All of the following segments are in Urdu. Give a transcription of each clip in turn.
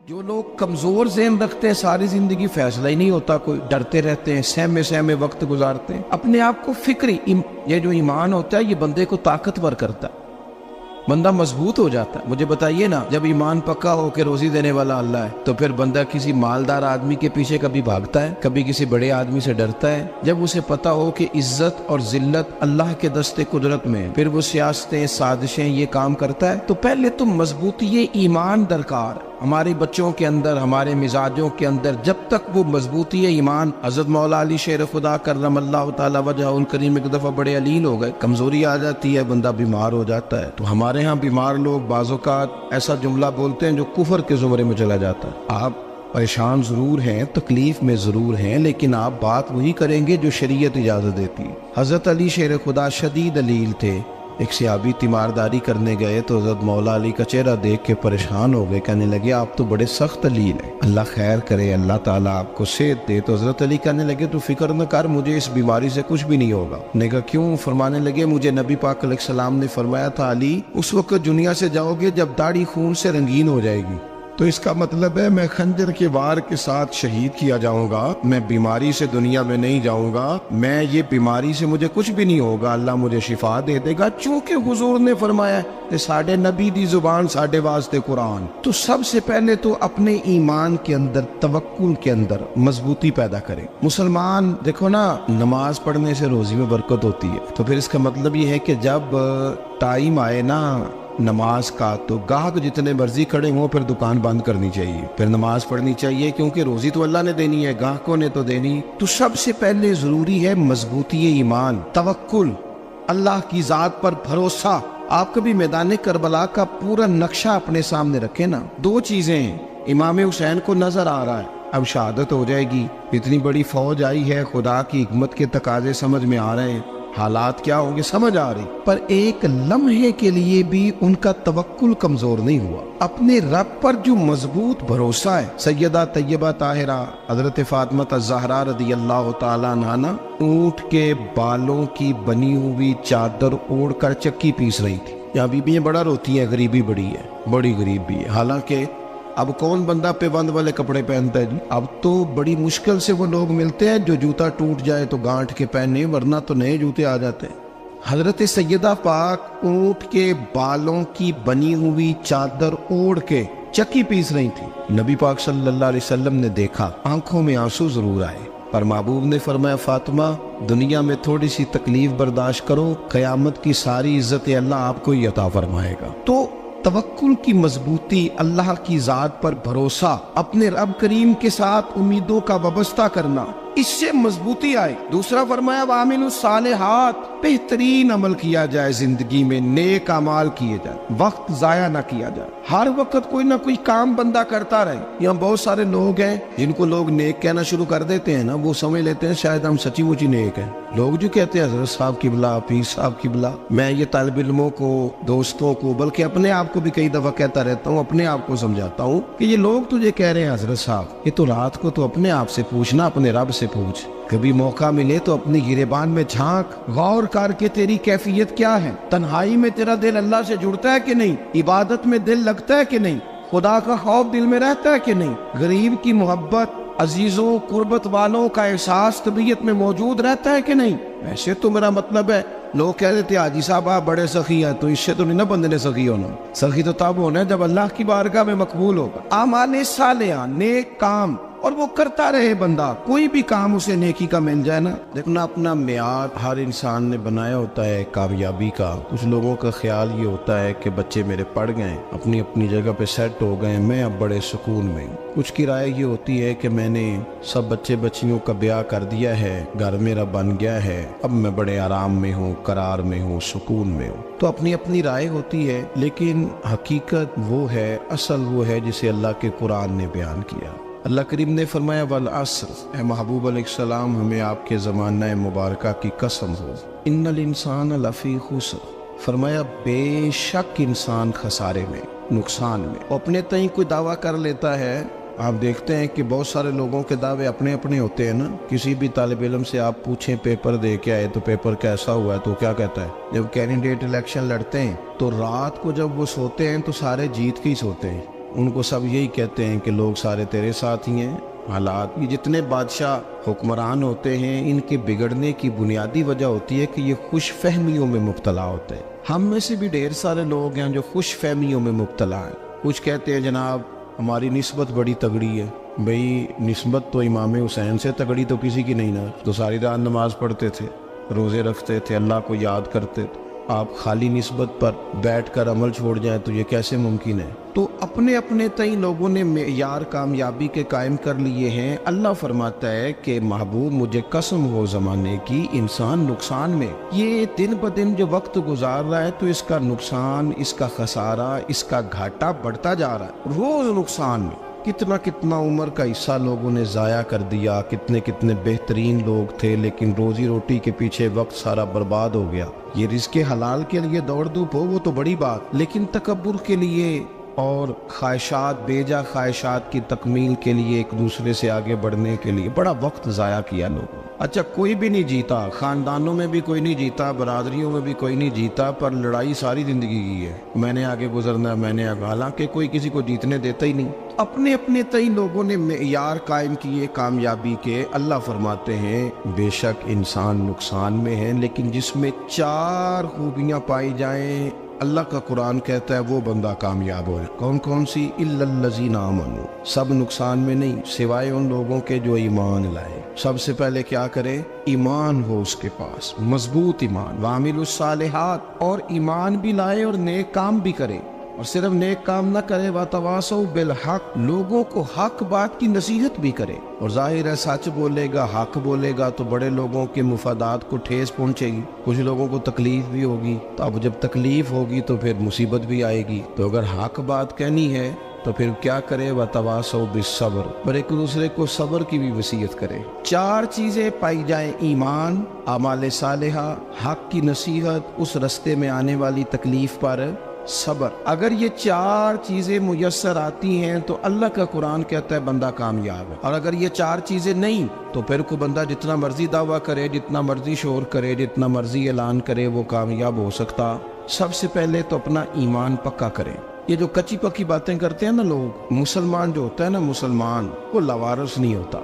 جو لوگ کمزور ذہن رکھتے ہیں ساری زندگی فیصلہ ہی نہیں ہوتا، کوئی ڈرتے رہتے ہیں، سہمے سہمے وقت گزارتے ہیں اپنے آپ کو فکری یہ جو ایمان ہوتا ہے یہ بندے کو طاقتور کرتا ہے، بندہ مضبوط ہو جاتا ہے۔ مجھے بتائیے نا، جب ایمان پکا ہو کہ روزی دینے والا اللہ ہے تو پھر بندہ کسی مالدار آدمی کے پیچھے کبھی بھاگتا ہے، کبھی کسی بڑے آدمی سے ڈرتا ہے؟ جب اسے پتا ہو کہ عزت اور ذلت اللہ کے دست قدرت میں، پھر وہ سیاستیں سازشیں یہ کام کرتا ہے۔ تو پہلے تو مضبوطی ایمان درکار ہے ہمارے بچوں کے اندر، ہمارے مزاجوں کے اندر۔ جب تک وہ مضبوطی ایمان، حضرت مولا علی شیر خدا کرم اللہ تعالی وجہ الکریم ایک دفعہ بڑے علیل ہو گئے، کمزوری آ جاتی ہے، بندہ بیمار ہو جاتا ہے۔ تو ہمارے ہاں بیمار لوگ بعض اوقات ایسا جملہ بولتے ہیں جو کفر کے زمرے میں چلا جاتا ہے۔ آپ پریشان ضرور ہیں، تکلیف میں ضرور ہیں، لیکن آپ بات وہی کریں گے جو شریعت اجازت دیتی ہے۔ حضرت علی شیر خدا شدید علیل تھے، ایک صحابی تیمارداری کرنے گئے تو حضرت مولا علی کا چہرہ دیکھ کے پریشان ہو گئے، کہنے لگے آپ تو بڑے سخت علیل ہیں، اللہ خیر کرے، اللہ تعالیٰ آپ کو صحت دے۔ تو حضرت علی کہنے لگے تو فکر نہ کر، مجھے اس بیماری سے کچھ بھی نہیں ہوگا۔ نے کہا کیوں؟ فرمانے لگے مجھے نبی پاک علیہ السلام نے فرمایا تھا علی اس وقت دنیا سے جاؤ گے جب داڑھی خون سے رنگین ہو جائے گی، تو اس کا مطلب ہے میں خنجر کے وار کے ساتھ شہید کیا جاؤں گا، میں بیماری سے دنیا میں نہیں جاؤں گا، میں یہ بیماری سے مجھے کچھ بھی نہیں ہوگا، اللہ مجھے شفا دے دے گا، چونکہ حضور نے فرمایا کہ ساڈے نبی دی زبان ساڈے واسطے قرآن۔ تو سب سے پہلے تو اپنے ایمان کے اندر، توکل کے اندر مضبوطی پیدا کریں۔ مسلمان دیکھو نا، نماز پڑھنے سے روزی میں برکت ہوتی ہے، تو پھر اس کا مطلب یہ ہے کہ جب ٹائم آئے نا نماز کا تو گاہک جتنے مرضی کھڑے ہوں پھر دکان بند کرنی چاہیے، پھر نماز پڑھنی چاہیے، کیونکہ روزی تو اللہ نے دینی ہے، گاہکوں نے تو دینی۔ تو سب سے پہلے ضروری ہے مضبوطی ایمان، توکل، اللہ کی ذات پر بھروسہ۔ آپ کبھی میدان کربلا کا پورا نقشہ اپنے سامنے رکھیں نا، دو چیزیں ہیں، امام حسین کو نظر آ رہا ہے اب شہادت ہو جائے گی، اتنی بڑی فوج آئی ہے، خدا کی حکمت کے تقاضے سمجھ میں آ رہے ہیں، حالات کیا ہوں گے سمجھ آ رہی، پر ایک لمحے کے لیے بھی ان کا توکل کمزور نہیں ہوا۔ اپنے رب پر جو مضبوط بھروسہ ہے، سیدہ طیبہ طاہرہ حضرت فاطمہ الزہرا رضی اللہ تعالیٰ عنہا اونٹ کے بالوں کی بنی ہوئی چادر اوڑھ کر چکی پیس رہی تھی۔ یہاں بیویاں بڑا روتی ہیں، غریبی بڑی ہے، بڑی غریب بھی ہے، حالانکہ اب کون بندہ پیبند والے کپڑے پہنتا ہے جی؟ اب تو بڑی مشکل سے وہ لوگ ملتے ہیں جو جوتا ٹوٹ جائے تو گانٹھ کے پہنے، ورنہ تو نئے جوتے آ جاتے ہیں۔ حضرت سیدہ پاک اونٹ کے بالوں کی بنی ہوئی چادر اوڑھ کے چکی پیس رہی تھی۔ نبی پاک صلی اللہ علیہ وسلم نے دیکھا، آنکھوں میں آنسو ضرور آئے، پر محبوب نے فرمایا فاطمہ دنیا میں تھوڑی سی تکلیف برداشت کرو، قیامت کی ساری عزت اللہ آپ کو ہی عطا فرمائے گا۔ تو توکل کی مضبوطی، اللہ کی ذات پر بھروسہ، اپنے رب کریم کے ساتھ امیدوں کا وابستہ کرنا، اس سے مضبوطی آئے۔ دوسرا فرمایا وَعَمِلُوا الصَّالِحَاتِ، بہترین عمل کیا جائے زندگی میں، نیک اعمال کیے جائے، وقت ضائع نہ کیا جائے، ہر وقت کوئی نہ کوئی کام بندہ کرتا رہے۔ یہاں بہت سارے لوگ ہیں جن کو لوگ نیک کہنا شروع کر دیتے ہیں نا، وہ سمجھ لیتے ہیں شاید ہم سچی مچی نیک ہیں۔ لوگ جو کہتے ہیں حضرت صاحب کی بلا، پیر صاحب کی بلا، میں یہ طالب علموں کو، دوستوں کو، بلکہ اپنے آپ کو بھی کئی دفعہ کہتا رہتا ہوں، اپنے آپ کو سمجھاتا ہوں کہ یہ لوگ تجھے کہہ رہے ہیں حضرت صاحب، یہ تو رات کو تو اپنے آپ سے پوچھنا، اپنے رب سے پوچھ، کبھی موقع ملے تو اپنی گریبان میں جھانک، غور کر کے تیری کیفیت کیا ہے، تنہائی میں تیرا دل اللہ سے جڑتا ہے کہ نہیں، عبادت میں دل لگتا ہے کہ نہیں، خدا کا خوف دل میں رہتا ہے کہ نہیں، غریب کی محبت، عزیزوں قربت والوں کا احساس طبیعت میں موجود رہتا ہے کہ نہیں۔ ویسے تو میرا مطلب ہے، لوگ کہہ دیتے حاجی صاحب آپ بڑے سخی ہیں، تو اس سے تو نہیں نا بندے نے سخی ہونا، سخی تو تب ہونا ہے جب اللہ کی بارگاہ میں مقبول ہوگا۔ اعمال صالحہ، نیک کام، اور وہ کرتا رہے بندہ، کوئی بھی کام اسے نیکی کا مل جائے نا۔ دیکھنا اپنا معیار ہر انسان نے بنایا ہوتا ہے کامیابی کا۔ کچھ لوگوں کا خیال یہ ہوتا ہے کہ بچے میرے پڑھ گئے، اپنی اپنی جگہ پہ سیٹ ہو گئے، میں اب بڑے سکون میں ہوں۔ کچھ کی رائے یہ ہوتی ہے کہ میں نے سب بچے بچیوں کا بیاہ کر دیا ہے، گھر میرا بن گیا ہے، اب میں بڑے آرام میں ہوں، قرار میں ہوں، سکون میں ہوں۔ تو اپنی اپنی رائے ہوتی ہے، لیکن حقیقت وہ ہے، اصل وہ ہے جسے اللہ کے قرآن نے بیان کیا۔ اللہ کریم نے فرمایا والعصر، اے محبوب علیہ السلام ہمیں آپ کے زمانہ مبارکہ کی قسم ہو، ان الانسان لفی خسر، فرمایا بے شک انسان خسارے میں، نقصان میں۔ اپنے تئیں کوئی دعویٰ کر لیتا ہے، آپ دیکھتے ہیں کہ بہت سارے لوگوں کے دعوے اپنے اپنے ہوتے ہیں نا۔ کسی بھی طالب علم سے آپ پوچھیں پیپر دے کے آئے تو پیپر کیسا ہوا ہے تو کیا کہتا ہے؟ جب کینڈیڈیٹ الیکشن لڑتے ہیں تو رات کو جب وہ سوتے ہیں تو سارے جیت کے ہی سوتے ہیں، ان کو سب یہی کہتے ہیں کہ لوگ سارے تیرے ساتھ ہی ہیں. حالات، یہ جتنے بادشاہ حکمران ہوتے ہیں ان کے بگڑنے کی بنیادی وجہ ہوتی ہے کہ یہ خوش فہمیوں میں مبتلا ہوتے ہیں. ہم میں سے بھی ڈھیر سارے لوگ ہیں جو خوش فہمیوں میں مبتلا ہیں. کچھ کہتے ہیں جناب ہماری نسبت بڑی تگڑی ہے. بھئی نسبت تو امام حسین سے تگڑی تو کسی کی نہیں نا. تو ساری رات نماز پڑھتے تھے، روزے رکھتے تھے، اللہ کو یاد کرتے تھے. آپ خالی نسبت پر بیٹھ کر عمل چھوڑ جائیں تو یہ کیسے ممکن ہے؟ تو اپنے اپنے تئیں لوگوں نے معیار کامیابی کے قائم کر لیے ہیں. اللہ فرماتا ہے کہ محبوب مجھے قسم ہو زمانے کی، انسان نقصان میں. یہ دن بدن جو وقت گزار رہا ہے تو اس کا نقصان، اس کا خسارہ، اس کا گھاٹا بڑھتا جا رہا ہے. روز نقصان میں. کتنا کتنا عمر کا حصہ لوگوں نے ضائع کر دیا. کتنے کتنے بہترین لوگ تھے لیکن روزی روٹی کے پیچھے وقت سارا برباد ہو گیا. یہ رزق حلال کے لیے دوڑ دھوپ ہو وہ تو بڑی بات، لیکن تکبر کے لیے اور خواہشات، بیجا خواہشات کی تکمیل کے لیے، ایک دوسرے سے آگے بڑھنے کے لیے بڑا وقت ضائع کیا لوگوں. اچھا کوئی بھی نہیں جیتا، خاندانوں میں بھی کوئی نہیں جیتا، برادریوں میں بھی کوئی نہیں جیتا، پر لڑائی ساری زندگی کی ہے. میں نے آگے گزرنا، میں نے آگے، حالانکہ کوئی کسی کو جیتنے دیتا ہی نہیں. اپنے اپنے تئیں لوگوں نے معیار قائم کیے کامیابی کے. اللہ فرماتے ہیں بے شک انسان نقصان میں ہے، لیکن جس میں 4 خوبیاں پائی جائیں اللہ کا قرآن کہتا ہے وہ بندہ کامیاب ہو. کون کون سی؟ الا الذین آمنوا. سب نقصان میں نہیں سوائے ان لوگوں کے جو ایمان لائے. سب سے پہلے کیا کرے؟ ایمان ہو اس کے پاس، مضبوط ایمان. وعملوا الصالحات، اور ایمان بھی لائے اور نیک کام بھی کرے. اور صرف نیک کام نہ کرے، وَتَوَاصَوْا بِالْحَقِّ، لوگوں کو حق بات کی نصیحت بھی کرے. اور ظاہر ہے سچ بولے گا، حق بولے گا تو بڑے لوگوں کے مفادات کو ٹھیس پہنچے گی، کچھ لوگوں کو تکلیف بھی ہوگی. تو اب جب تکلیف ہوگی تو پھر مصیبت بھی آئے گی. تو اگر حق بات کہنی ہے تو پھر کیا کرے؟ وَتَوَاصَوْا بِالصَّبْرِ، پر ایک دوسرے کو صبر کی بھی وصیت کرے. 4 چیزیں پائی جائیں، ایمان، اعمال صالحہ، حق کی نصیحت، اس رستے میں آنے والی تکلیف پر صبر. اگر یہ 4 چیزیں میسر آتی ہیں تو اللہ کا قرآن کہتا ہے بندہ کامیاب ہے. اور اگر یہ 4 چیزیں نہیں تو پھر کوئی بندہ جتنا مرضی دعویٰ کرے، جتنا مرضی شور کرے، جتنا مرضی اعلان کرے، وہ کامیاب ہو سکتا. سب سے پہلے تو اپنا ایمان پکا کرے. یہ جو کچی پکی باتیں کرتے ہیں نا لوگ، مسلمان جو ہوتا ہے نا، مسلمان وہ لاوارث نہیں ہوتا،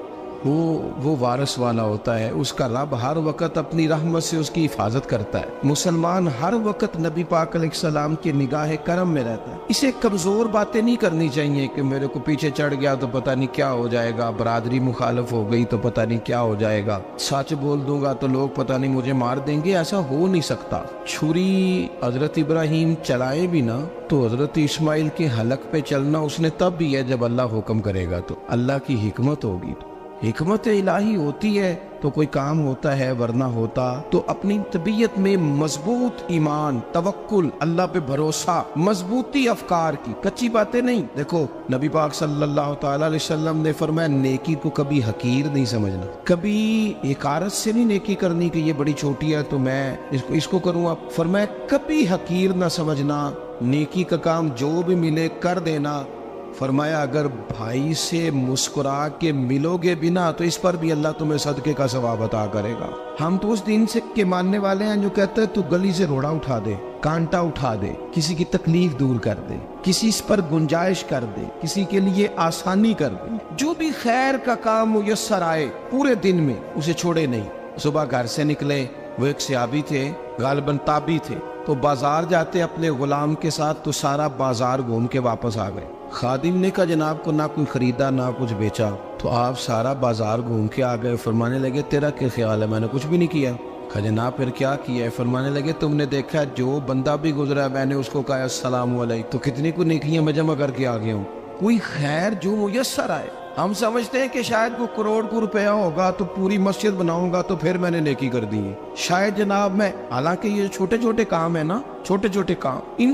وہ وارث والا ہوتا ہے. اس کا رب ہر وقت اپنی رحمت سے اس کی حفاظت کرتا ہے. مسلمان ہر وقت نبی پاک علیہ السلام کی نگاہ کرم میں رہتا ہے. اسے کمزور باتیں نہیں کرنی چاہیے کہ میرے کو پیچھے چڑھ گیا تو پتہ نہیں کیا ہو جائے گا، برادری مخالف ہو گئی تو پتہ نہیں کیا ہو جائے گا، سچ بول دوں گا تو لوگ پتہ نہیں مجھے مار دیں گے. ایسا ہو نہیں سکتا. چھری حضرت ابراہیم چلائے بھی نا تو حضرت اسماعیل کے حلق پہ چلنا اس نے تب بھی ہے جب اللہ حکم کرے گا. تو اللہ کی حکمت ہوگی، حکمت الہی ہوتی ہے تو کوئی کام ہوتا ہے، ورنہ ہوتا. تو اپنی طبیعت میں مضبوط ایمان، توکل، اللہ پہ بھروسہ، مضبوطی افکار کی، کچی باتیں نہیں. دیکھو نبی پاک صلی اللہ تعالی علیہ وسلم نے فرمایا نیکی کو کبھی حقیر نہیں سمجھنا، کبھی حقارت سے نہیں نیکی کرنی کہ یہ بڑی چھوٹی ہے تو میں اس کو کروں گا. فرمایا کبھی حقیر نہ سمجھنا، نیکی کا کام جو بھی ملے کر دینا. فرمایا اگر بھائی سے مسکرا کے ملو گے بنا تو اس پر بھی اللہ تمہیں صدقے کا ثواب عطا کرے گا. ہم تو اس دین سے کے ماننے والے ہیں جو کہتے ہیں تو گلی سے روڑا اٹھا دے، کانٹا اٹھا دے، کسی کی تکلیف دور کر دے، کسی اس پر گنجائش کر دے، کسی کے لیے آسانی کر دے. جو بھی خیر کا کام میسر آئے پورے دن میں اسے چھوڑے نہیں. صبح گھر سے نکلے، وہ ایک صحابی تھے، غالباً تابعی تھے، تو بازار جاتے اپنے غلام کے ساتھ تو سارا بازار گھوم کے واپس آ گئے. خادم نے کہا جناب کو نہ کوئی خریدا نہ کچھ بیچا. تو آپ سارا بازار گھوم کے آ گئے. فرمانے لگے تیرا کیا خیال ہے؟ میں نے کچھ بھی نہیں کیا. کہا جناب پھر کیا کیا ہے؟ فرمانے لگے تم نے دیکھا جو بندہ بھی گزرا میں نے اس کو کہا السلام علیکم، تو کتنی کو نیکیاں میں جمع کر کے آ گیا ہوں. کوئی خیر جو میسر آئے. ہم سمجھتے ہیں کہ شاید کوئی کروڑ کو روپیہ ہوگا تو پوری مسجد بناؤں گا تو پھر میں نے نیکی کر دی ہے. شاید جناب میں، حالانکہ یہ چھوٹے چھوٹے کام ہے نا، چھوٹے چھوٹے کام، ان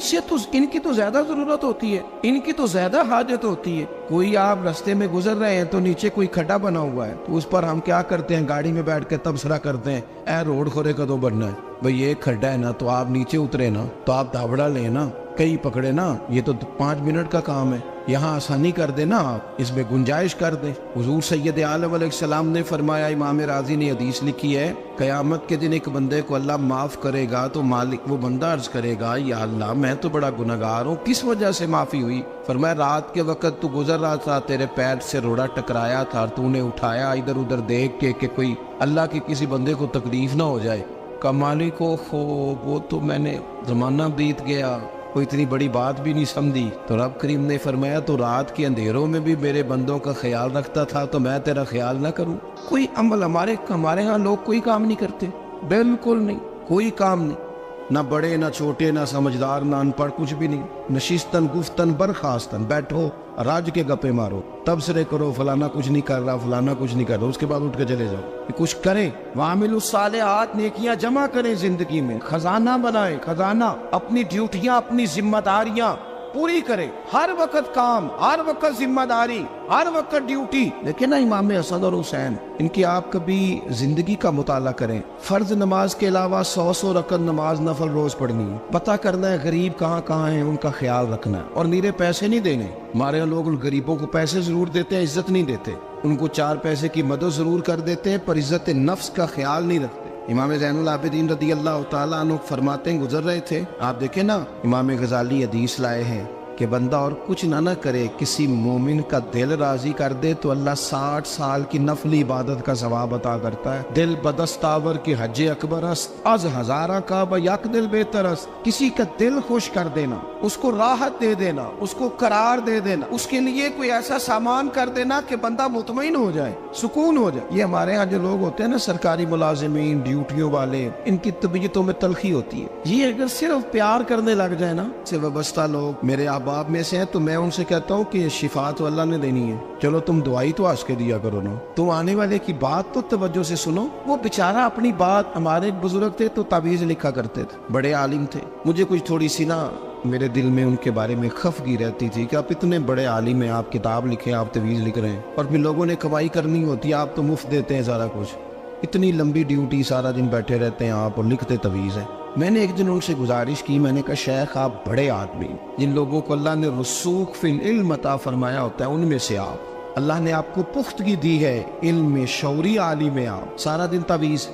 کی تو زیادہ ضرورت ہوتی ہے، ان کی تو زیادہ حاجت ہوتی ہے. کوئی آپ رستے میں گزر رہے ہیں تو نیچے کوئی کھڈا بنا ہوا ہے تو اس پر ہم کیا کرتے ہیں؟ گاڑی میں بیٹھ کے تبصرہ کرتے ہیں اے روڈ کھورے کدوں بننا ہے. بھئی ایک کھڈا ہے نا تو آپ نیچے اترے نا تو آپ دھابڑا لیں نا. کئی پکڑے نا، یہ تو 5 منٹ کا کام ہے، یہاں آسانی کر دے نا آپ، اس میں گنجائش کر دیں۔ حضور سید عالم علیہ السلام نے فرمایا، امام راضی نے حدیث لکھی ہے، قیامت کے دن ایک بندے کو اللہ معاف کرے گا تو مالک وہ بندہ عرض کرے گا، یا اللہ میں تو بڑا گنہگار ہوں، کس وجہ سے معافی ہوئی؟ فرمایا رات کے وقت تو گزر رہا تھا، تیرے پیر سے روڑا ٹکرایا تھا، تو نے اٹھایا ادھر ادھر دیکھ کے کہ کوئی اللہ کے کسی بندے کو تکلیف نہ ہو جائے، کہ مالک وہ تو میں نے زمانہ بیت گیا، کوئی اتنی بڑی بات بھی نہیں سمجھی۔ تو رب کریم نے فرمایا تو رات کے اندھیروں میں بھی میرے بندوں کا خیال رکھتا تھا، تو میں تیرا خیال نہ کروں؟ کوئی عمل ہمارے ہاں لوگ کوئی کام نہیں کرتے، بالکل نہیں، کوئی کام نہیں، نہ بڑے نہ چھوٹے نہ سمجھدار نہ ان پڑھ، کچھ بھی نہیں، نشستن گفتن برخاستن، بیٹھو راج کے گپے مارو، تبصرے کرو، فلانا کچھ نہیں کر رہا، فلانا کچھ نہیں کر رہا، اس کے بعد اٹھ کے چلے جاؤ۔ کچھ کریں، وعملوا الصالحات، نیکیاں جمع کریں زندگی میں، خزانہ بنائیں، خزانہ، اپنی ڈیوٹیاں اپنی ذمہ داریاں پوری کریں، ہر وقت کام، ہر وقت ذمہ داری، ہر وقت ڈیوٹی۔ لیکن نا امام حسن اور حسین، ان کی آپ کبھی زندگی کا مطالعہ کریں، فرض نماز کے علاوہ 100 رکعت نماز نفل روز پڑھنی ہے، پتہ کرنا ہے غریب کہاں کہاں ہیں، ان کا خیال رکھنا ہے، اور نیرے پیسے نہیں دینے۔ ہمارے یہاں لوگ غریبوں کو پیسے ضرور دیتے ہیں، عزت نہیں دیتے، ان کو 4 پیسے کی مدد ضرور کر دیتے ہیں، پر عزت نفس کا خیال نہیں رکھتے۔ امام زین العابدین رضی اللہ تعالیٰ عنہ فرماتے ہیں، گزر رہے تھے، آپ دیکھیں نا، امام غزالی حدیث لائے ہیں کہ بندہ اور کچھ نہ کرے، کسی مومن کا دل راضی کر دے تو اللہ 60 سال کی نفلی عبادت کا ثواب عطا کرتا ہے۔ دل بدستاور کی حج اکبر است، از ہزارہ کعبہ یک دل بہتر است۔ کسی کا دل خوش کر دینا، اس کو راحت دے دینا، اس کو قرار دے دینا، اس کے لیے کوئی ایسا سامان کر دینا کہ بندہ مطمئن ہو جائے، سکون ہو جائے۔ یہ ہمارے ہاں جو لوگ ہوتے ہیں نا، سرکاری ملازمین، ڈیوٹیوں والے، ان کی طبیعتوں میں تلخی ہوتی ہے۔ یہ اگر صرف پیار کرنے لگ جائے نا، سے وابستہ لوگ میرے احباب میں سے ہیں، تو میں ان سے کہتا ہوں کہ شفا تو اللہ نے دینی ہے، چلو تم دعائی تو آج کے دیا کرو نا، تم آنے والے کی بات تو توجہ سے سنو۔ وہ بیچارہ اپنی بات، ہمارے ایک بزرگ تھے تو تعویذ لکھا کرتے تھے، بڑے عالم تھے، مجھے کچھ تھوڑی سی نا میرے دل میں ان کے بارے میں خفگی رہتی تھی کہ آپ اتنے بڑے عالم ہیں، آپ کتاب لکھیں، آپ تعویذ لکھ رہے ہیں، اور پھر لوگوں نے کمائی کرنی ہوتی ہے، آپ تو مفت دیتے ہیں سارا کچھ، اتنی لمبی ڈیوٹی، سارا دن بیٹھے رہتے ہیں آپ اور لکھتے تعویذ ہیں۔ میں نے ایک دن ان سے گزارش کی، میں نے کہا شیخ آپ بڑے آدمی، جن لوگوں کو اللہ نے رسوخ فی العلم عطا فرمایا ہوتا ہے، ان میں سے آپ، اللہ نے آپ کو پختگی دی ہے، علم میں شعوری عالم ہے آپ، سارا دن تعویذ۔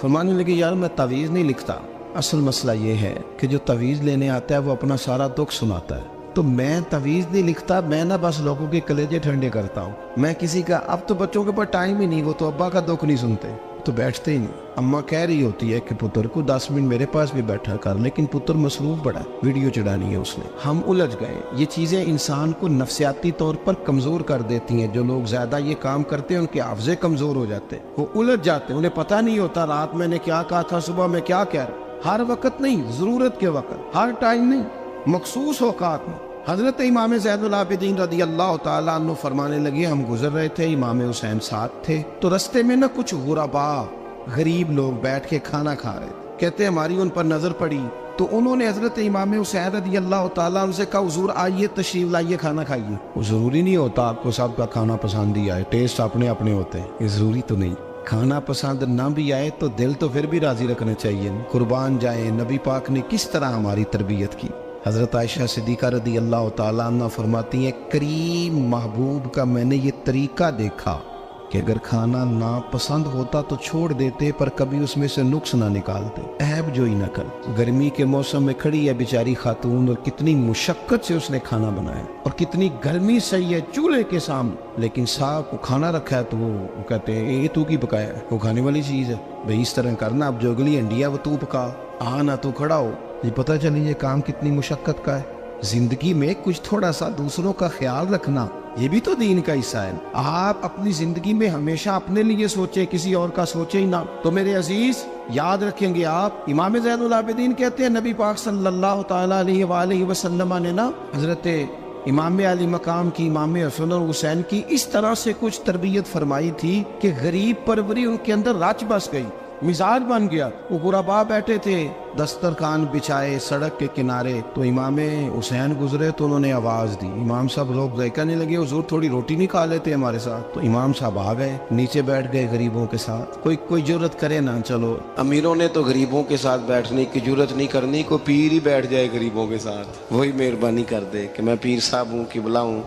فرمانے لگے یار میں تعویذ نہیں لکھتا، اصل مسئلہ یہ ہے کہ جو تعویذ لینے آتا ہے وہ اپنا سارا دکھ سناتا ہے، تو میں تعویذ نہیں لکھتا، میں نہ بس لوگوں کے کلیجے ٹھنڈے کرتا ہوں، میں کسی کا، اب تو بچوں کے پاس ٹائم ہی نہیں، وہ تو ابا کا دکھ نہیں سنتے، تو بیٹھتے ہی نہیں۔ اماں کہہ رہی ہوتی ہے کہ پتر کو 10 منٹ میرے پاس بھی بیٹھا کر، لیکن پتر مصروف بڑا، ویڈیو چڑھانی ہے اس نے۔ ہم الجھ گئے، یہ چیزیں انسان کو نفسیاتی طور پر کمزور کر دیتی ہیں، جو لوگ زیادہ یہ کام کرتے ہیں ان کے حافظے کمزور ہو جاتے ہیں، وہ الجھ جاتے ہیں، انہیں پتہ نہیں ہوتا رات میں نے کیا کہا تھا، صبح میں کیا کہہ رہا۔ ہر وقت نہیں، ضرورت کے وقت، ہر ٹائم نہیں، مخصوص اوقات میں۔ حضرت امام زین العابدین رضی اللہ تعالیٰ عنہ فرمانے لگے، ہم گزر رہے تھے، امام حسین ساتھ تھے، تو رستے میں نہ کچھ غربا، غریب لوگ بیٹھ کے کھانا کھا رہے تھے، کہتے ہماری ان پر نظر پڑی، تو انہوں نے حضرت امام حسین رضی اللہ تعالیٰ عنہ سے کہا حضور آئیے تشریف لائیے کھانا کھائیے۔ وہ ضروری نہیں ہوتا آپ کو سب کا کھانا پسند ہی آئے، ٹیسٹ اپنے اپنے ہوتے ہیں، یہ ضروری تو نہیں۔ کھانا پسند نہ بھی آئے تو دل تو پھر بھی راضی رکھنا چاہیے، قربان جائیں۔ نبی پاک نے کس طرح ہماری تربیت کی۔ حضرت عائشہ صدیقہ رضی اللہ تعالیٰ عنہ فرماتی ہیں، کریم محبوب کا میں نے یہ طریقہ دیکھا کہ اگر کھانا ناپسند ہوتا تو چھوڑ دیتے، پر کبھی اس میں سے نقص نہ نکالتے، عیب جوئی نہ کر۔ گرمی کے موسم میں کھڑی ہے بیچاری خاتون، اور کتنی مشقت سے اس نے کھانا بنایا، اور کتنی گرمی سہی ہے چولہے کے سامنے، لیکن صاحب کو کھانا رکھا ہے تو وہ کہتے ہیں یہ تو کی پکایا ہے، وہ کھانے والی چیز ہے بھئی، اس طرح کرنا، اب جو اگلی ہنڈی ہے وہ تو پکا، نہ تو کھڑا ہو۔ یہ پتہ چلی یہ کام کتنی مشقت کا ہے۔ زندگی میں کچھ تھوڑا سا دوسروں کا خیال رکھنا، یہ بھی تو دین کا حصہ ہے۔ آپ اپنی زندگی میں ہمیشہ اپنے لیے سوچیں، کسی اور کا سوچیں ہی نہ۔ تو میرے عزیز یاد رکھیں گے آپ، امام زین العابدین کہتے ہیں نبی پاک صلی اللہ تعالیٰ علیہ وآلہ وسلم نے نا حضرت امام علی مقام کی، امام حسن اور حسین کی اس طرح سے کچھ تربیت فرمائی تھی کہ غریب پروری ان کے اندر رچ بس گئی۔ مزاج بن گیا. وہ غربا بیٹھے تھے دسترخوان بچھائے سڑک کے کنارے, تو امام حسین گزرے تو انہوں نے آواز دی. امام صاحب لوگ کہنے لگے حضور تھوڑی روٹی نہیں کھا لیتے ہمارے ساتھ. تو امام صاحب آ گئے, نیچے بیٹھ گئے غریبوں کے ساتھ. کوئی جرت کرے نا, چلو امیروں نے تو غریبوں کے ساتھ بیٹھنے کی جرت نہیں کرنی, کوئی پیر ہی بیٹھ جائے غریبوں کے ساتھ, وہی مہربانی کر دے کہ میں پیر صاحب ہوں قبلہ ہوں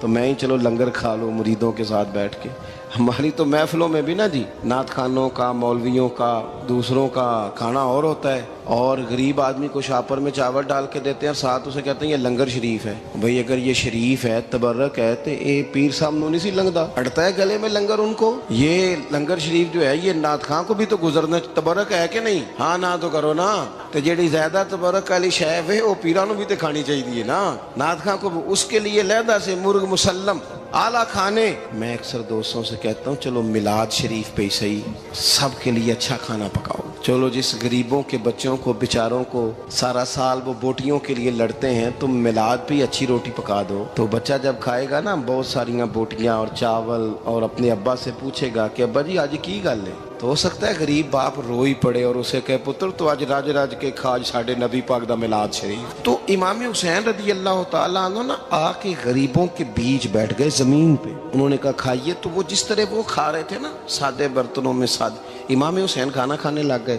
تو میں ہی چلو لنگر کھا لوں مریدوں کے ساتھ بیٹھ کے. ہماری تو محفلوں میں بھی نا جی نعت خانوں کا, مولویوں کا, دوسروں کا کھانا اور ہوتا ہے, اور غریب آدمی کو شاپر میں چاول ڈال کے دیتے ہیں اور ساتھ اسے کہتے ہیں یہ لنگر شریف ہے. بھئی اگر یہ شریف ہے تبرک ہے تو اے پیر صاحب نو نہیں سی لنگدا, اڑتا ہے گلے میں لنگر ان کو. یہ لنگر شریف جو ہے یہ نعت خان کو بھی تو گزرنا تبرک ہے کہ نہیں؟ ہاں نہ تو کرو نا, تو جیڑی زیادہ تبرک والی شے ہے وہ پیراں نو بھی تو کھانی چاہیے نا. نعت خان کو اس کے لیے علیحدہ سے مرغ مسلم اعلیٰ کھانے. میں اکثر دوستوں سے کہتا ہوں چلو میلاد شریف پہ ہی صحیح سب کے لیے اچھا کھانا پکاؤ. چلو جس غریبوں کے بچوں کو بیچاروں کو سارا سال وہ بوٹیوں کے لیے لڑتے ہیں, تم میلاد پہ اچھی روٹی پکا دو, تو بچہ جب کھائے گا نا بہت ساریاں بوٹیاں اور چاول, اور اپنے ابا سے پوچھے گا کہ ابا جی آج کی گل ہے, تو ہو سکتا ہے غریب باپ روئی پڑے اور اسے کہے پتر تو آج راج راج کے کھاج ساڈے نبی پاک دا میلاد شریف. تو امام حسین رضی اللہ تعالیٰ عنہ نا آ کے غریبوں کے بیچ بیٹھ گئے زمین پہ. انہوں نے کہا کھائیے, تو وہ جس طرح وہ کھا رہے تھے نا سادے برتنوں میں سادے, امام حسین کھانا کھانے لگ گئے.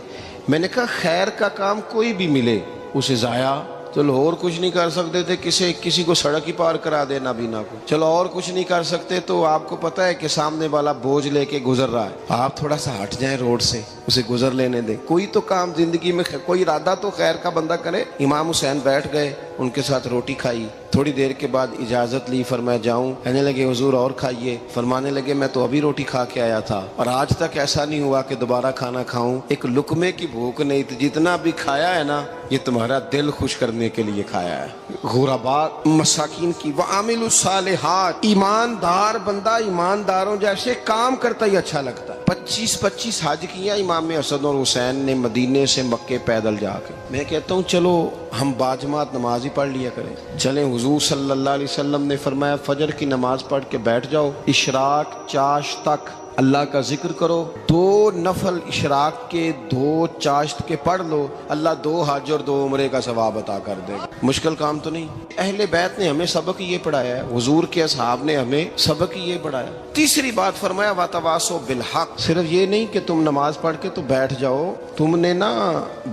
میں نے کہا خیر کا کام کوئی بھی ملے اسے ضائع, چلو اور کچھ نہیں کر سکتے تھے کسی کو سڑک ہی پار کرا دے نابینا کو, چلو اور کچھ نہیں کر سکتے تو آپ کو پتہ ہے کہ سامنے والا بوجھ لے کے گزر رہا ہے, آپ تھوڑا سا ہٹ جائیں روڈ سے, اسے گزر لینے دیں. کوئی تو کام زندگی میں کوئی ارادہ تو خیر کا بندہ کرے. امام حسین بیٹھ گئے, ان کے ساتھ روٹی کھائی. تھوڑی دیر کے بعد اجازت لی, فرمایا جاؤں؟ کہنے لگے حضور اور کھائیے. فرمانے لگے میں تو ابھی روٹی کھا کے آیا تھا اور آج تک ایسا نہیں ہوا کہ دوبارہ کھانا کھاؤں, ایک لقمے کی بھوک نہیں تھی. جتنا بھی کھایا ہے نا یہ تمہارا دل خوش کرنے کے لیے کھایا ہے. غرباء مساکین کی وعامل الصالحات, ایماندار بندہ ایمانداروں جیسے کام کرتا ہی اچھا لگتا ہے. 25 حج کیا امام حسن اور حسین نے مدینے سے مکے پیدل جا کے. میں کہتا ہوں چلو ہم باجماعت نماز ہی پڑھ لیا کریں. چلیں حضور صلی اللہ علیہ وسلم نے فرمایا فجر کی نماز پڑھ کے بیٹھ جاؤ, اشراق چاشت تک اللہ کا ذکر کرو, 2 نفل اشراق کے 2 چاشت کے پڑھ لو, اللہ 2 حج اور 2 عمرے کا ثواب عطا کر دے گا. مشکل کام تو نہیں. اہل بیت نے ہمیں سبق یہ پڑھایا ہے, حضور کے اصحاب نے ہمیں سبق یہ پڑھایا. تیسری بات فرمایا وَتَوَاصَوْا بِالْحَقِّ, صرف یہ نہیں کہ تم نماز پڑھ کے تو بیٹھ جاؤ, تم نے نا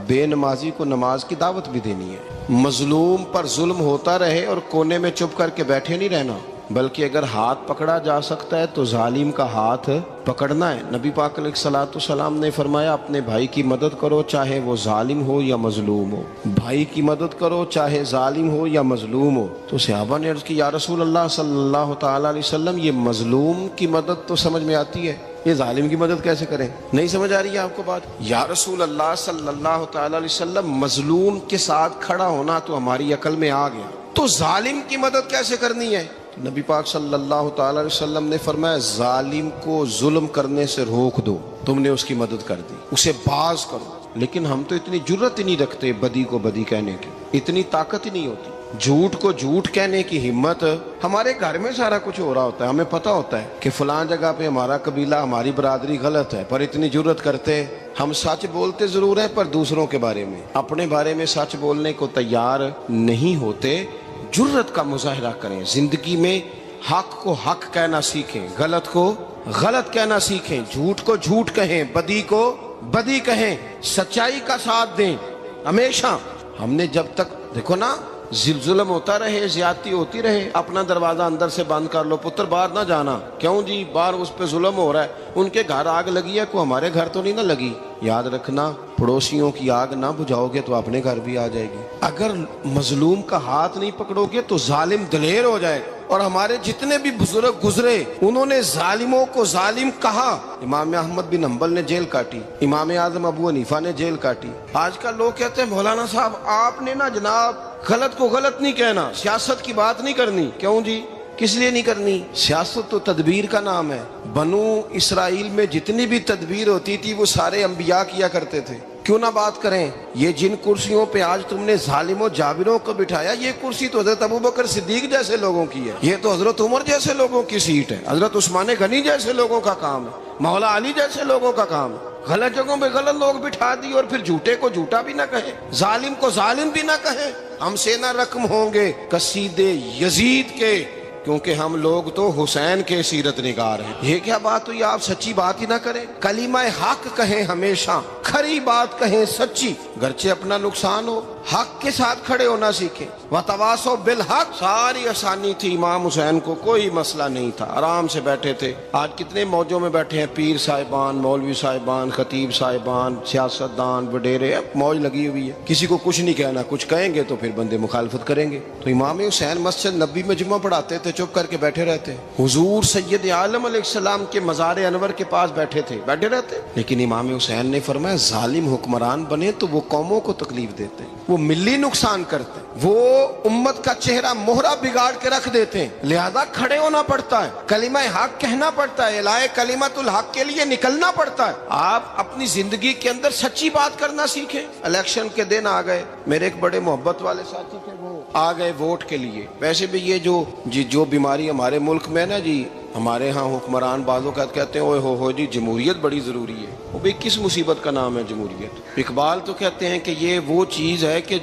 بے نمازی کو نماز کی دعوت بھی دینی ہے. مظلوم پر ظلم ہوتا رہے اور کونے میں چپ کر کے بیٹھے نہیں رہنا, بلکہ اگر ہاتھ پکڑا جا سکتا ہے تو ظالم کا ہاتھ پکڑنا ہے. نبی پاک علیہ الصلوۃ والسلام نے فرمایا اپنے بھائی کی مدد کرو چاہے وہ ظالم ہو یا مظلوم ہو, بھائی کی مدد کرو چاہے ظالم ہو یا مظلوم ہو. تو صحابہ نے عرض کی یا رسول اللہ صلی اللہ تعالیٰ علیہ وسلم یہ مظلوم کی مدد تو سمجھ میں آتی ہے, یہ ظالم کی مدد کیسے کریں؟ نہیں سمجھ آ رہی ہے آپ کو بات؟ یا رسول اللہ صلی اللہ تعالیٰ علیہ وسلم مظلوم کے ساتھ کھڑا ہونا تو ہماری عقل میں آ گیا, تو ظالم کی مدد کیسے کرنی ہے؟ نبی پاک صلی اللہ تعالیٰ علیہ وسلم نے فرمایا ظالم کو ظلم کرنے سے روک دو, تم نے اس کی مدد کر دی, اسے باز کرو. لیکن ہم تو اتنی جرت ہی نہیں رکھتے بدی کو بدی کہنے کی, اتنی طاقت ہی نہیں ہوتی. جھوٹ کو جھوٹ کہنے کی ہمت, ہمارے گھر میں سارا کچھ ہو رہا ہوتا ہے, ہمیں پتہ ہوتا ہے کہ فلاں جگہ پہ ہمارا قبیلہ ہماری برادری غلط ہے, پر اتنی جرت کرتے. ہم سچ بولتے ضرور ہیں پر دوسروں کے بارے میں, اپنے بارے میں سچ بولنے کو تیار نہیں ہوتے. جرت کا مظاہرہ کریں, زندگی میں حق کو حق کہنا سیکھیں, غلط کو غلط کہنا سیکھیں, جھوٹ کو جھوٹ کہیں, بدی کو بدی کہیں, سچائی کا ساتھ دیں ہمیشہ. ہم نے جب تک دیکھو نا ظلم ہوتا رہے, زیادتی ہوتی رہے, اپنا دروازہ اندر سے بند کر لو, پتر باہر نہ جانا. کیوں جی؟ باہر اس پہ ظلم ہو رہا ہے, ان کے گھر آگ لگی ہے, کو ہمارے گھر تو نہیں نہ لگی. یاد رکھنا پڑوسیوں کی آگ نہ بجھاؤ گے تو اپنے گھر بھی آ جائے گی. اگر مظلوم کا ہاتھ نہیں پکڑو گے تو ظالم دلیر ہو جائے. اور ہمارے جتنے بھی بزرگ گزرے انہوں نے ظالموں کو ظالم کہا. امام احمد بن حنبل نے جیل کاٹی, امام اعظم ابو حنیفہ نے جیل کاٹی. آج کل لوگ کہتے ہیں مولانا صاحب آپ نے نا جناب غلط کو غلط نہیں کہنا, سیاست کی بات نہیں کرنی. کیوں جی؟ کس لیے نہیں کرنی؟ سیاست تو تدبیر کا نام ہے. بنو اسرائیل میں جتنی بھی تدبیر ہوتی تھی وہ سارے انبیاء کیا کرتے تھے. کیوں نہ بات کریں؟ یہ جن کرسیوں پہ آج تم نے ظالموں جابروں کو بٹھایا, یہ کرسی تو حضرت ابوبکر صدیق جیسے لوگوں کی ہے, یہ تو حضرت عمر جیسے لوگوں کی سیٹ ہے, حضرت عثمان غنی جیسے لوگوں کا کام ہے, مولا علی جیسے لوگوں کا کام ہے. غلط جگہوں پہ غلط لوگ بٹھا دی اور پھر جھوٹے کو جھوٹا بھی نہ کہے، ظالم کو ظالم بھی نہ کہے۔ ہم سے نہ رقم ہوں گے قصیدے یزید کے، کیونکہ ہم لوگ تو حسین کے سیرت نگار ہیں۔ یہ کیا بات ہوئی، آپ سچی بات ہی نہ کریں، کلمہ حق کہیں، ہمیشہ کھری بات کہیں، سچی، گرچہ اپنا نقصان ہو، حق کے ساتھ کھڑے ہونا سیکھیں۔ وتواصوا بالحق، ساری آسانی تھی، امام حسین کو کوئی مسئلہ نہیں تھا، آرام سے بیٹھے تھے۔ آج کتنے موجوں میں بیٹھے ہیں، پیر صاحبان، مولوی صاحبان، خطیب صاحبان، سیاستدان، وڈیرے، موج لگی ہوئی ہے، کسی کو کچھ نہیں کہنا، کچھ کہیں گے تو پھر بندے مخالفت کریں گے۔ تو امام حسین مسجد نبی میں جمعہ پڑھاتے تھے، چپ کر کے بیٹھے رہتے، حضور سید عالم علیہ السلام کے مزار انور کے پاس بیٹھے تھے، بیٹھے رہتے۔ لیکن امام حسین نے فرمایا ظالم حکمران بنے تو وہ قوموں کو تکلیف دیتے ہیں، وہ ملی نقصان کرتے ہیں، وہ امت کا چہرہ مہرہ بگاڑ کے رکھ دیتے ہیں، لہذا کھڑے ہونا پڑتا ہے، کلمہ حق کہنا پڑتا ہے، الائے کلمت الحق کے لیے نکلنا پڑتا ہے۔ آپ اپنی زندگی کے اندر سچی بات کرنا سیکھیں۔ الیکشن کے دن آ گئے، میرے ایک بڑے محبت والے ساتھی تھے، وہ آ گئے ووٹ کے لیے۔ ویسے بھی یہ جو بیماری ہمارے ملک میں نا جی، ہمارے ہاں حکمران بعضوں کا کہتے ہیں اوے ہو جی جمہوریت بڑی ضروری ہے۔ وہ بھی کس مصیبت کا نام ہے جمہوریت؟ اقبال تو کہتے ہیں کہ یہ وہ چیز ہے کہ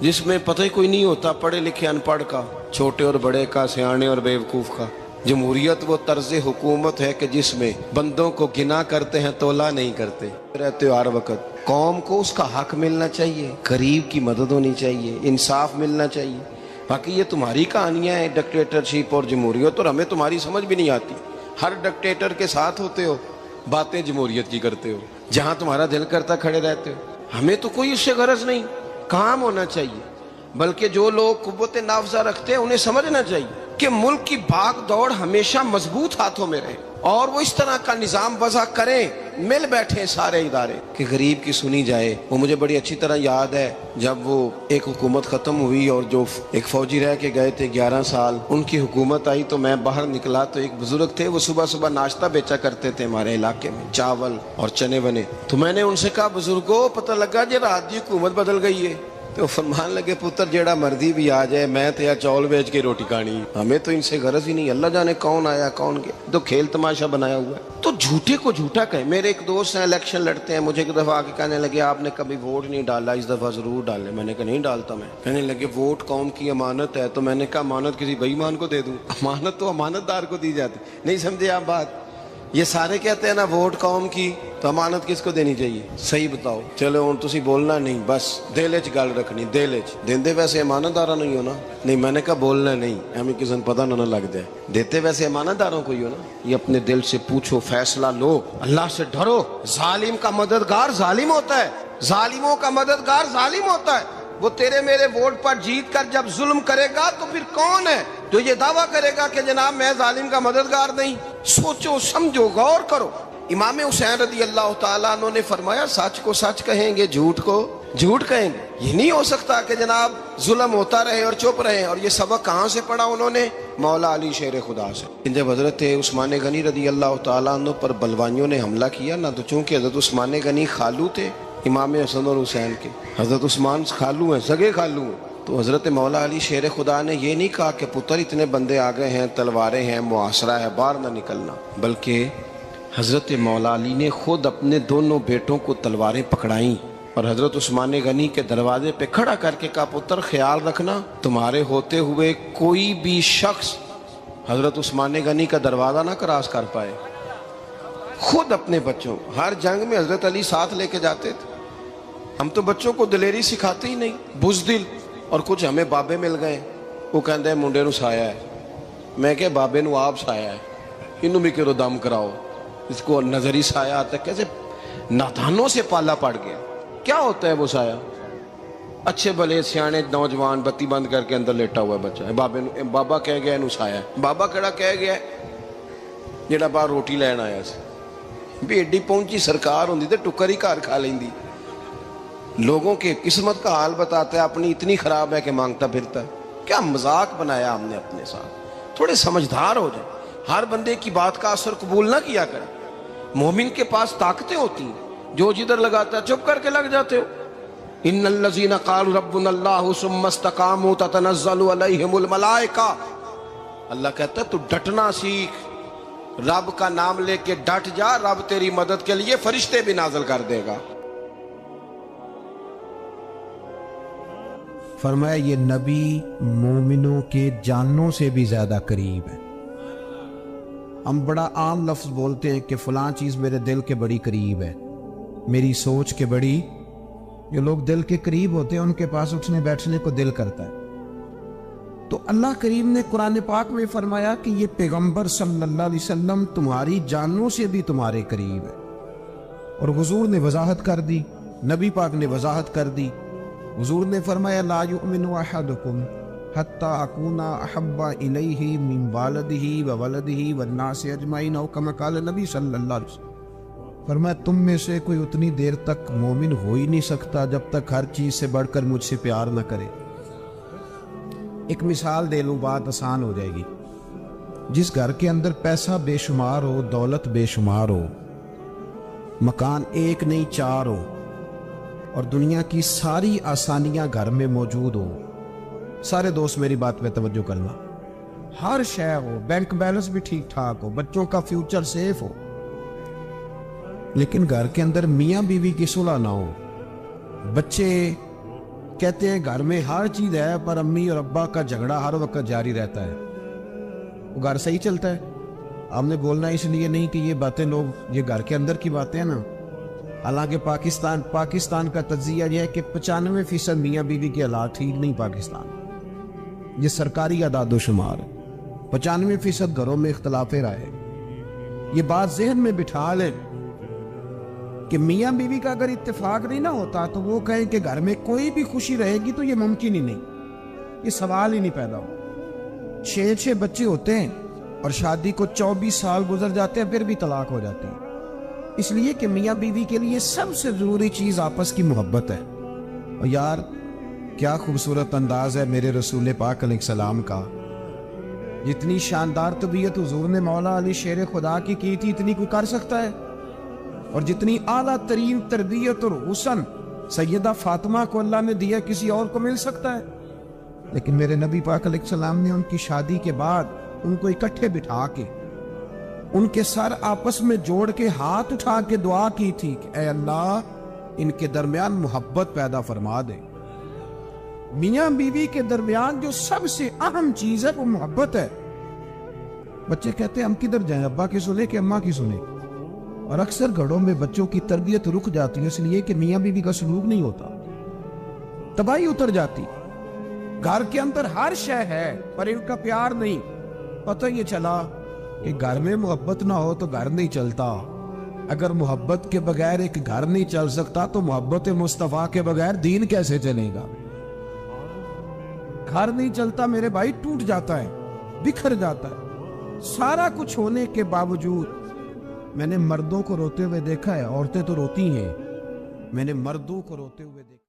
جس میں پتہ ہی کوئی نہیں ہوتا پڑھے لکھے ان پڑھ کا، چھوٹے اور بڑے کا، سیانے اور بیوقوف کا۔ جمہوریت وہ طرز حکومت ہے کہ جس میں بندوں کو گنا کرتے ہیں، تولا نہیں کرتے رہتے ہو ہر وقت۔ قوم کو اس کا حق ملنا چاہیے، غریب کی مدد ہونی چاہیے، انصاف ملنا چاہیے۔ باقی یہ تمہاری کہانیاں ہیں ڈکٹیٹرشپ اور جمہوریت، اور ہمیں تمہاری سمجھ بھی نہیں آتی۔ ہر ڈکٹیٹر کے ساتھ ہوتے ہو، باتیں جمہوریت کی کرتے ہو، جہاں تمہارا دل کرتا کھڑے رہتے ہو۔ ہمیں تو کوئی اس سے غرض نہیں، کام ہونا چاہیے، بلکہ جو لوگ قوت نافذہ رکھتے ہیں انہیں سمجھنا چاہیے کہ ملک کی بھاگ دوڑ ہمیشہ مضبوط ہاتھوں میں رہے، اور وہ اس طرح کا نظام وضع کریں، مل بیٹھے سارے ادارے کہ غریب کی سنی جائے۔ وہ مجھے بڑی اچھی طرح یاد ہے جب وہ ایک حکومت ختم ہوئی اور جو ایک فوجی رہ کے گئے تھے 11 سال، ان کی حکومت آئی تو میں باہر نکلا تو ایک بزرگ تھے، وہ صبح صبح ناشتہ بیچا کرتے تھے ہمارے علاقے میں، چاول اور چنے بنے۔ تو میں نے ان سے کہا بزرگوں پتہ لگا جی رات دی حکومت بدل گئی ہے۔ تو فرمان لگے پتر جیڑا مرضی بھی آ جائے، میں تو یا چاول بیچ کے روٹی کھانی، ہمیں تو ان سے غرض ہی نہیں، اللہ جانے کون آیا کون گیا، تو کھیل تماشا بنایا ہوا ہے۔ تو جھوٹے کو جھوٹا کہیں۔ میرے ایک دوست ہیں الیکشن لڑتے ہیں، مجھے ایک دفعہ آ کے کہنے لگے آپ نے کبھی ووٹ نہیں ڈالا، اس دفعہ ضرور ڈالیں۔ میں نے کہا نہیں ڈالتا میں۔ کہنے لگے ووٹ قوم کی امانت ہے، تو میں نے کہا امانت کسی بے ایمان کو دے دوں؟ امانت تو امانت دار کو دی جاتی۔ نہیں سمجھے آپ بات؟ یہ سارے کہتے ہیں نا ووٹ قوم کی، تو امانت کس کو دینی چاہیے؟ صحیح بتاؤ۔ چلو ہوں تسی بولنا نہیں، بس دل وچ گل رکھنی، دل وچ دیندے ویسے امانت داراں نہیں ہو نا۔ نہیں میں نے کہا بولنا نہیں، ہمیں کسی کو پتہ نہ لگ جائے، دیتے ویسے امانت داروں کو ہی ہو نا۔ یہ اپنے دل سے پوچھو، فیصلہ لو، اللہ سے ڈرو۔ ظالم کا مددگار ظالم ہوتا ہے، ظالموں کا مددگار ظالم ہوتا ہے۔ وہ تیرے میرے ووٹ پر جیت کر جب ظلم کرے گا تو پھر کون ہے جو یہ دعویٰ کرے گا کہ جناب میں ظالم کا مددگار نہیں؟ سوچو سمجھو، غور کرو۔ امام حسین رضی اللہ تعالیٰ عنہ نے فرمایا سچ کو سچ کہیں گے، جھوٹ کو جھوٹ کہیں گے۔ یہ نہیں ہو سکتا کہ جناب ظلم ہوتا رہے اور چپ رہے۔ اور یہ سبق کہاں سے پڑھا انہوں نے؟ مولا علی شیر خدا سے۔ جب حضرت عثمان غنی رضی اللہ تعالیٰ عنہ پر بلوائیوں نے حملہ کیا نا، تو چونکہ حضرت عثمان غنی خالو تھے امام حسن اور حسین کے، حضرت عثمان خالو ہیں، سگے خالو ہیں، تو حضرت مولا علی شیر خدا نے یہ نہیں کہا کہ پتر اتنے بندے آ گئے ہیں، تلواریں ہیں، محاصرہ ہے، باہر نہ نکلنا، بلکہ حضرت مولا علی نے خود اپنے دونوں بیٹوں کو تلواریں پکڑائیں اور حضرت عثمان غنی کے دروازے پہ کھڑا کر کے کہا پتر خیال رکھنا تمہارے ہوتے ہوئے کوئی بھی شخص حضرت عثمان غنی کا دروازہ نہ کراس کر پائے۔ خود اپنے بچوں، ہر جنگ میں حضرت علی ساتھ لے کے جاتے تھے۔ ہم تو بچوں کو دلیری سکھاتے ہی نہیں، بزدل۔ اور کچھ ہمیں بابے مل گئے، وہ کہتے ہیں منڈے نو سایا ہے، میں کہ بابے نو آپ سایا ہے، انہوں بھی کرو دم کراؤ، اس کو نظری سایہ آتا ہے۔ کیسے نادانوں سے پالا پڑ گیا۔ کیا ہوتا ہے وہ سایہ؟ اچھے بھلے سیانے نوجوان بتی بند کر کے اندر لیٹا ہوا ہے بچہ، بابا کہہ گیا انہوں سایہ ہے۔ بابا کہڑا کہہ گیا جڑا باہر روٹی لین آیا سی، بھی ایڈی پہنچی سرکار ہوندی تے ٹکر ہی گھر کھا لیندی۔ لوگوں کے قسمت کا حال بتاتا ہے، اپنی اتنی خراب ہے کہ مانگتا پھرتا ہے۔ کیا مذاق بنایا ہم نے اپنے ساتھ۔ تھوڑے سمجھدار ہو جائیں، ہر بندے کی بات کا اثر قبول نہ کیا کریں۔ مومن کے پاس طاقتیں ہوتی ہیں، جو جدھر لگاتا ہے چپ کر کے لگ جاتے ہو۔ ان الذین قالوا ربنا اللہ ثم استقاموا تتنزل علیہم الملائکہ، اللہ کہتا ہے تو ڈٹنا سیکھ، رب کا نام لے کے ڈٹ جا، رب تیری مدد کے لیے فرشتے بھی نازل کر دے گا۔ فرمایا یہ نبی مومنوں کے جانوں سے بھی زیادہ قریب ہے۔ ہم بڑا عام لفظ بولتے ہیں کہ فلاں چیز میرے دل کے بڑی قریب ہے، میری سوچ کے بڑی۔ جو لوگ دل کے قریب ہوتے ہیں ان کے پاس اٹھنے بیٹھنے کو دل کرتا ہے۔ تو اللہ کریم نے قرآن پاک میں فرمایا کہ یہ پیغمبر صلی اللہ علیہ وسلم تمہاری جانوں سے بھی تمہارے قریب ہے۔ اور حضور نے وضاحت کر دی، نبی پاک نے وضاحت کر دی۔ حضور نے فرمایا لا یؤمن احدکم حتی اکون احب الیہ من والدہ وولدہ والناس اجمعین، او کما قال نبی صلی اللہ علیہ وسلم۔ فرمایا تم میں سے کوئی اتنی دیر تک مومن ہو ہی نہیں سکتا جب تک ہر چیز سے بڑھ کر مجھ سے پیار نہ کرے۔ ایک مثال دے لوں، بات آسان ہو جائے گی۔ جس گھر کے اندر پیسہ بے شمار ہو، دولت بے شمار ہو، مکان ایک نہیں چار ہو، اور دنیا کی ساری آسانیاں گھر میں موجود ہو، سارے دوست میری بات پہ توجہ کرنا، ہر شے ہو، بینک بیلنس بھی ٹھیک ٹھاک ہو، بچوں کا فیوچر سیف ہو، لیکن گھر کے اندر میاں بیوی کی صلح نہ ہو، بچے کہتے ہیں گھر میں ہر چیز ہے پر امی اور ابا کا جھگڑا ہر وقت جاری رہتا ہے، وہ گھر صحیح چلتا ہے؟ ہم نے بولنا اس لیے نہیں کہ یہ باتیں لوگ، یہ گھر کے اندر کی باتیں ہیں نا۔ حالانکہ پاکستان کا تجزیہ یہ ہے کہ 95% میاں بیوی کے حالات ٹھیک نہیں پاکستان، یہ سرکاری اعداد و شمار ہے۔ 95% گھروں میں اختلاف رائے۔ یہ بات ذہن میں بٹھا لیں کہ میاں بیوی کا اگر اتفاق نہیں نہ ہوتا تو وہ کہیں کہ گھر میں کوئی بھی خوشی رہے گی تو یہ ممکن ہی نہیں، یہ سوال ہی نہیں پیدا ہو۔ 6 بچے ہوتے ہیں اور شادی کو 24 سال گزر جاتے ہیں، پھر بھی طلاق ہو جاتی ہے، اس لیے کہ میاں بیوی کے لیے سب سے ضروری چیز آپس کی محبت ہے۔ اور یار کیا خوبصورت انداز ہے میرے رسول پاک علیہ السلام کا، جتنی شاندار طبیعت حضور نے مولا علی شیر خدا کی تھی اتنی کوئی کر سکتا ہے؟ اور جتنی اعلیٰ ترین تربیت اور حسن سیدہ فاطمہ کو اللہ نے دیا کسی اور کو مل سکتا ہے؟ لیکن میرے نبی پاک علیہ السلام نے ان کی شادی کے بعد ان کو اکٹھے بٹھا کے ان کے سر آپس میں جوڑ کے ہاتھ اٹھا کے دعا کی تھی کہ اے اللہ ان کے درمیان محبت پیدا فرما دے۔ میاں بیوی کے درمیان جو سب سے اہم چیز ہے وہ محبت ہے۔ بچے کہتے ہیں ہم کدھر جائیں، ابا کی سنیں کہ اماں کی سنیں؟ اور اکثر گھروں میں بچوں کی تربیت رک جاتی ہے اس لیے کہ میاں بیوی کا سلوک نہیں ہوتا، تباہی اتر جاتی۔ گھر کے اندر ہر شے ہے پر ان کا پیار نہیں۔ پتہ یہ چلا کہ گھر میں محبت نہ ہو تو گھر نہیں چلتا۔ اگر محبت کے بغیر ایک گھر نہیں چل سکتا تو محبت مصطفیٰ کے بغیر دین کیسے چلے گا؟ گھر نہیں چلتا میرے بھائی، ٹوٹ جاتا ہے، بکھر جاتا ہے۔ سارا کچھ ہونے کے باوجود میں نے مردوں کو روتے ہوئے دیکھا ہے، عورتیں تو روتی ہیں، میں نے مردوں کو روتے ہوئے دیکھا